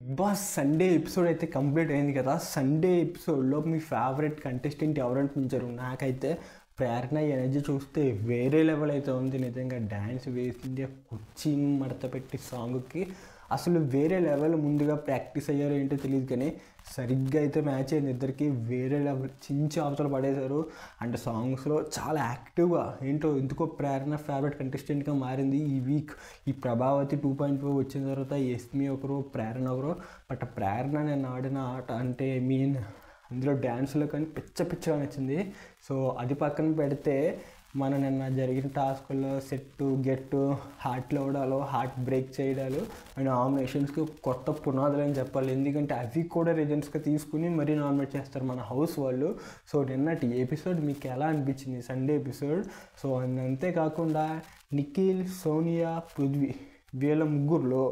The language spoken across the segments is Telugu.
బిగ్ బాస్ సండే ఎపిసోడ్ అయితే కంప్లీట్ అయింది కదా. సండే ఎపిసోడ్లో మీ ఫేవరెట్ కంటెస్టెంట్ ఎవరు అనిపించారు? నాకైతే ప్రేరణ ఎనర్జీ చూస్తే వేరే లెవెల్ అయితే ఉంది. నిజంగా డ్యాన్స్ వేసింది, కుర్చీ మడత పెట్టి సాంగ్కి అసలు వేరే లెవెల్. ముందుగా ప్రాక్టీస్ అయ్యారో ఏంటో తెలియదు కానీ సరిగ్గా అయితే మ్యాచ్ అయింది. ఇద్దరికి వేరే లెవెల్ చించి అవతల పడేశారు. అండ్ సాంగ్స్లో చాలా యాక్టివ్గా ఏంటో ఎందుకో ప్రేరణ ఫేవరెట్ కంటెస్టెంట్గా మారింది ఈ వీక్. ఈ ప్రభావతి 2.4 వచ్చిన తర్వాత యస్మి ఒకరు, ప్రేరణ ఒకరు. బట్ ప్రేరణ నేను ఆడిన ఆట అంటే అందులో డ్యాన్స్లో కానీ పిచ్చగా నచ్చింది. సో అది పక్కన పెడితే మన నిన్న జరిగిన టాస్కుల్లో సెట్టు గెట్టు హార్ట్లో అవడాలు, హార్ట్ బ్రేక్ చేయడాలు అండ్ నామినేషన్స్కి కొత్త పునాదులు అని చెప్పాలి. ఎందుకంటే అవి కూడా రిజల్ట్స్గా తీసుకుని మరీ నామినేట్ చేస్తారు మన హౌస్ వాళ్ళు. సో నిన్నటి ఎపిసోడ్ మీకు ఎలా అనిపించింది సండే ఎపిసోడ్? సో అంతేకాకుండా నిఖిల్, సోనియా, పృథ్వీ వీళ్ళ ముగ్గురులో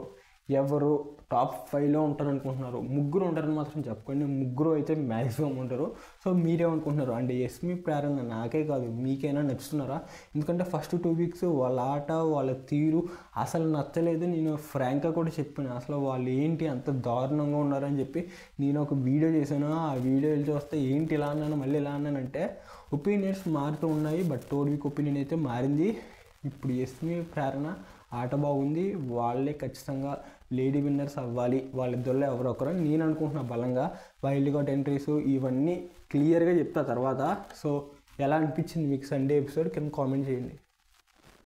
ఎవరు టాప్ 5లో ఉంటారు అనుకుంటున్నారు? ముగ్గురు ఉంటారని మాత్రం చెప్పండి. ముగ్గురు అయితే మ్యాక్సిమం ఉంటారు. సో మీరేమనుకుంటున్నారు? అంటే యస్మి, ప్రేరణ నాకే కాదు మీకైనా నచ్చుతున్నారా? ఎందుకంటే ఫస్ట్ 2 వీక్స్ వాళ్ళ ఆట, వాళ్ళ తీరు అసలు నచ్చలేదు. నేను ఫ్రాంక్గా కూడా చెప్పాను అసలు వాళ్ళు ఏంటి అంత దారుణంగా ఉన్నారని చెప్పి. నేను ఒక వీడియో చేశాను. ఆ వీడియో చూస్తే ఏంటి ఇలా అన్నాను, మళ్ళీ ఇలా అన్నానంటే ఒపీనియన్స్ మారుతూ ఉన్నాయి. బట్ 3rd వీక్ ఒపీనియన్ అయితే మారింది. ఇప్పుడు యస్మి, ప్రేరణ ఆట బాగుంది. వాళ్ళే ఖచ్చితంగా లేడీ విన్నర్స్ అవ్వాలి. వాళ్ళిద్దరిలో ఎవరో ఒకరు నేను అనుకుంటున్నా బలంగా. వైల్డ్ కార్డ్ ఎంట్రీస్ ఇవన్నీ క్లియర్గా చెప్తా తర్వాత. సో ఎలా అనిపించింది మీకు సండే ఎపిసోడ్ కింద కామెంట్ చేయండి.